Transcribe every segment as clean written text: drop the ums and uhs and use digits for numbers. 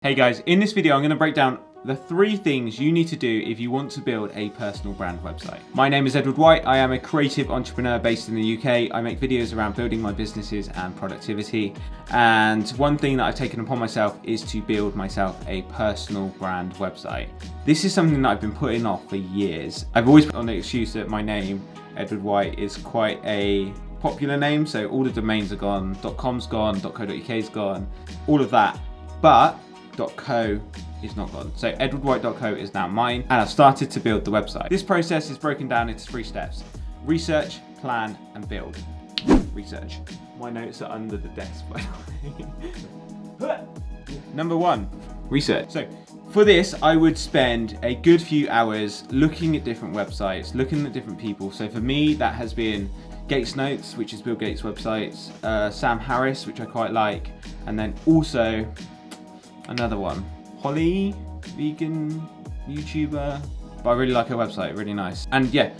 Hey guys, in this video I'm going to break down the 3 things you need to do if you want to build a personal brand website. My name is Edward White. I am a creative entrepreneur based in the UK. I make videos around building my businesses and productivity. And one thing that I've taken upon myself is to build myself a personal brand website. This is something that I've been putting off for years. I've always put on the excuse that my name, Edward White, is quite a popular name. So all the domains are gone, .com's gone, .co.uk's gone, all of that. But .co is not gone. So edwardwhite.co is now mine, and I've started to build the website. This process is broken down into 3 steps: research, plan, and build. Research. My notes are under the desk, by the way. Number 1, research. So for this, I would spend a good few hours looking at different websites, looking at different people. So for me, that has been Gates Notes, which is Bill Gates' websites, Sam Harris, which I quite like, and then also another one, Holly, vegan YouTuber, but I really like her website, really nice. And yeah,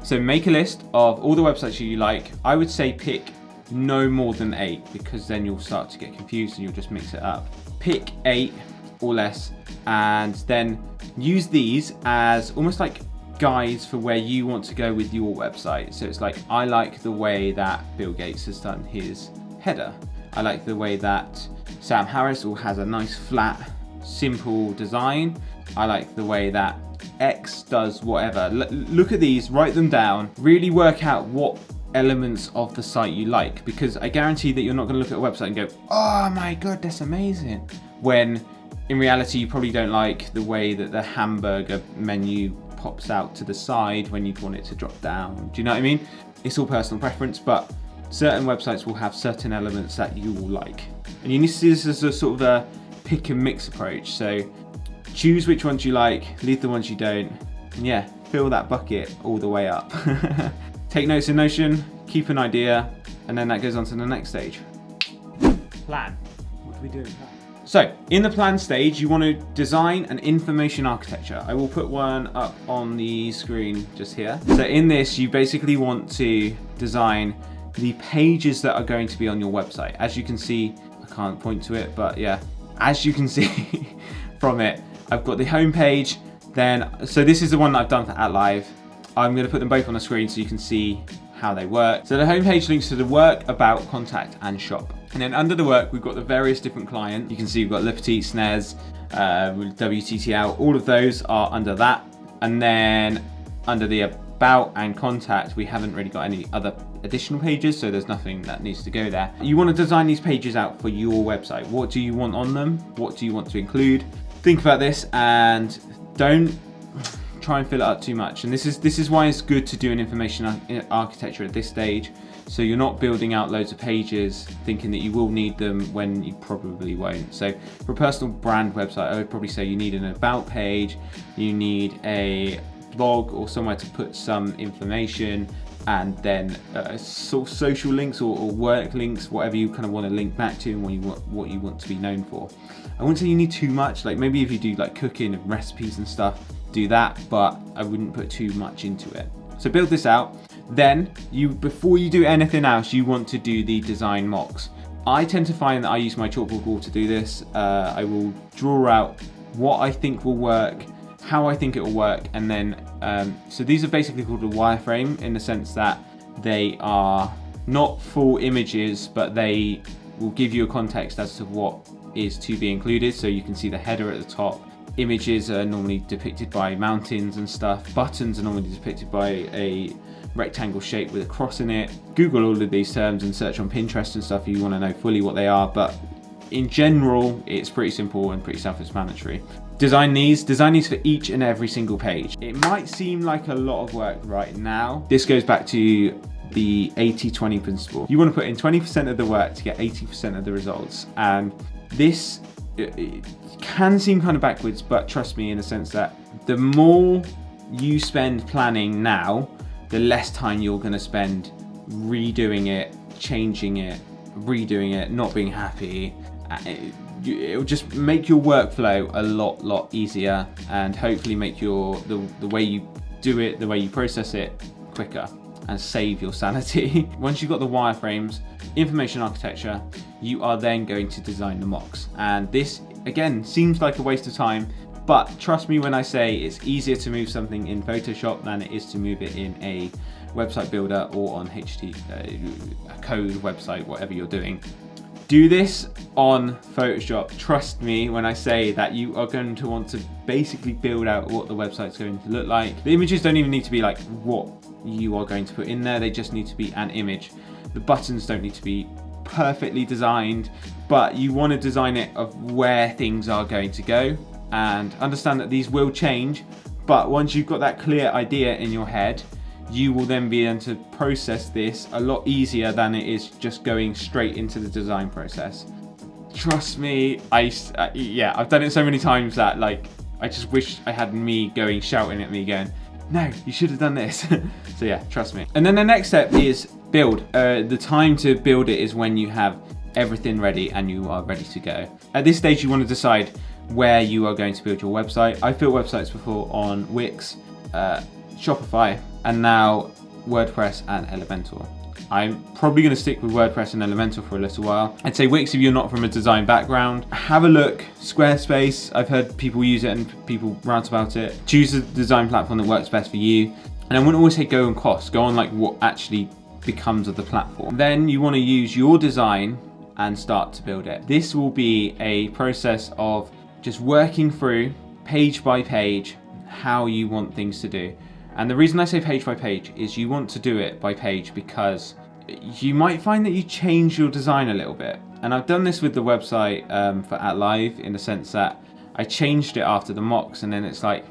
so make a list of all the websites you like. I would say pick no more than 8, because then you'll start to get confused and you'll just mix it up. Pick 8 or less, and then use these as almost like guides for where you want to go with your website. So it's like, I like the way that Bill Gates has done his header. I like the way that Sam Harris has a nice flat, simple design. I like the way that X does whatever. Look at these, write them down, really work out what elements of the site you like, because I guarantee that you're not going to look at a website and go, oh my god, that's amazing, when in reality you probably don't like the way that the hamburger menu pops out to the side when you'd want it to drop down. Do you know what I mean? It's all personal preference, but certain websites will have certain elements that you will like. And you need to see this as a sort of a pick and mix approach. So choose which ones you like, leave the ones you don't, and yeah, fill that bucket all the way up. Take notes in Notion, keep an idea, and then that goes on to the next stage. Plan. What do we do in plan? So in the plan stage, you want to design an information architecture. I will put one up on the screen just here. So in this, you basically want to design the pages that are going to be on your website. As you can see, I can't point to it, but yeah, as you can see from it, I've got the home page. So this is the one that I've done for @Live. I'm going to put them both on the screen so you can see how they work. So the home page links to the work, about, contact, and shop. And then under the work, we've got the various different clients. You can see we've got Le Petit, Snares, WTTL, all of those are under that. And then under the about and contact, we haven't really got any other additional pages, so there's nothing that needs to go there. You want to design these pages out for your website. What do you want on them? What do you want to include? Think about this and don't try and fill it up too much. And this is why it's good to do an information architecture at this stage, so you're not building out loads of pages thinking that you will need them when you probably won't. So for a personal brand website, I would probably say you need an about page, you need a blog or somewhere to put some information, and then sort of social links or work links, whatever you kind of want to link back to and what you want to be known for. I wouldn't say you need too much. Like maybe if you do like cooking and recipes and stuff, do that, but I wouldn't put too much into it. So build this out. Then before you do anything else, you want to do the design mocks. I tend to find that I use my chalkboard wall to do this. I will draw out what I think will work, how I think it will work, and then so these are basically called a wireframe, in the sense that they are not full images, but they will give you a context as to what is to be included. So you can see the header at the top. Images are normally depicted by mountains and stuff. Buttons are normally depicted by a rectangle shape with a cross in it. Google all of these terms and search on Pinterest and stuff if you want to know fully what they are, but in general, it's pretty simple and pretty self-explanatory. Design these for each and every single page. It might seem like a lot of work right now. This goes back to the 80-20 principle. You want to put in 20% of the work to get 80% of the results. And this it can seem kind of backwards, but trust me, in the sense that the more you spend planning now, the less time you're going to spend redoing it, changing it, redoing it, not being happy. It will just make your workflow a lot easier, and hopefully make the way you do it, the way you process it, quicker, and save your sanity. Once you've got the wireframes, information architecture, you are then going to design the mocks. And this again, seems like a waste of time, but trust me when I say it's easier to move something in Photoshop than it is to move it in a website builder or on a code website, whatever you're doing. Do this on Photoshop. Trust me when I say that you are going to want to basically build out what the website's going to look like. The images don't even need to be like what you are going to put in there, they just need to be an image. The buttons don't need to be perfectly designed, but you want to design it of where things are going to go, and understand that these will change, but once you've got that clear idea in your head, you will then be able to process this a lot easier than it is just going straight into the design process. Trust me, yeah, I've done it so many times that like I just wish I had me shouting at me going, no, you should have done this. So yeah, trust me. And then the next step is build. The time to build it is when you have everything ready and you are ready to go. At this stage, you want to decide where you are going to build your website. I've built websites before on Wix, Shopify, and now WordPress and Elementor. I'm probably going to stick with WordPress and Elementor for a little while. I'd say Wix if you're not from a design background. Have a look. Squarespace, I've heard people use it and people rant about it. Choose a design platform that works best for you. And I wouldn't always say go on cost. Go on like what actually becomes of the platform. Then you want to use your design and start to build it. This will be a process of just working through page by page how you want things to do. And the reason I say page by page is you want to do it by page because you might find that you change your design a little bit. And I've done this with the website for At Live in the sense that I changed it after the mocks, and then it's like,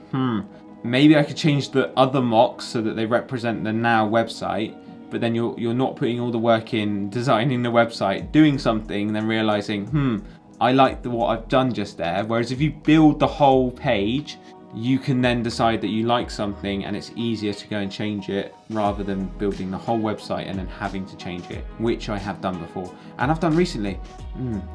maybe I could change the other mocks so that they represent the now website, but then you're not putting all the work in designing the website, doing something, and then realizing, I like what I've done just there. Whereas if you build the whole page, you can then decide that you like something and it's easier to go and change it rather than building the whole website and then having to change it, which I have done before. And I've done recently.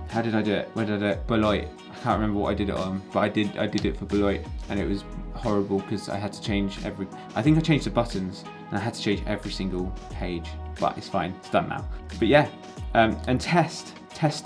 How did I do it? Where did I do it? Beloit. I can't remember what I did it on, but I did it for Beloit, and it was horrible because I had to change I think I changed the buttons and I had to change every single page, but it's fine, it's done now. But yeah, and test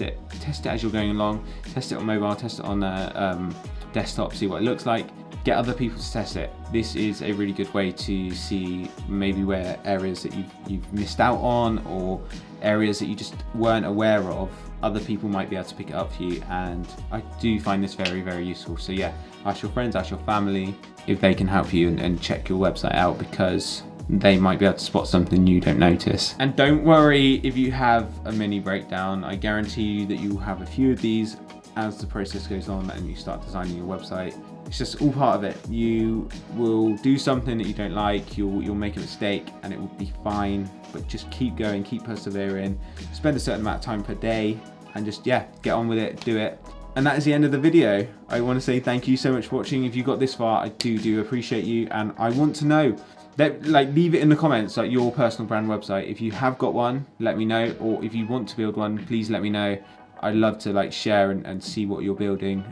it as you're going along. Test it on mobile, test it on desktop, see what it looks like. Get other people to test it. This is a really good way to see maybe where areas that you've missed out on, or areas that you just weren't aware of. Other people might be able to pick it up for you, and I do find this very, very useful. So yeah, ask your friends, ask your family if they can help you and check your website out, because they might be able to spot something you don't notice. And don't worry if you have a mini breakdown. I guarantee you that you will have a few of these as the process goes on and you start designing your website. It's just all part of it. You will do something that you don't like, you'll make a mistake, and it will be fine, but just keep going, keep persevering, spend a certain amount of time per day, and just, yeah, get on with it, do it. And that is the end of the video. I want to say thank you so much for watching. If you got this far, I do appreciate you, and I want to know that, leave it in the comments, your personal brand website. If you have got one, let me know, or if you want to build one, please let me know. I'd love to share and see what you're building.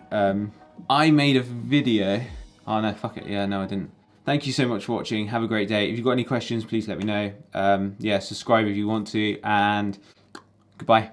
I made a video. Oh no, fuck it. Yeah, no, I didn't. Thank you so much for watching. Have a great day. If you've got any questions, please let me know. Yeah, subscribe if you want to, and goodbye.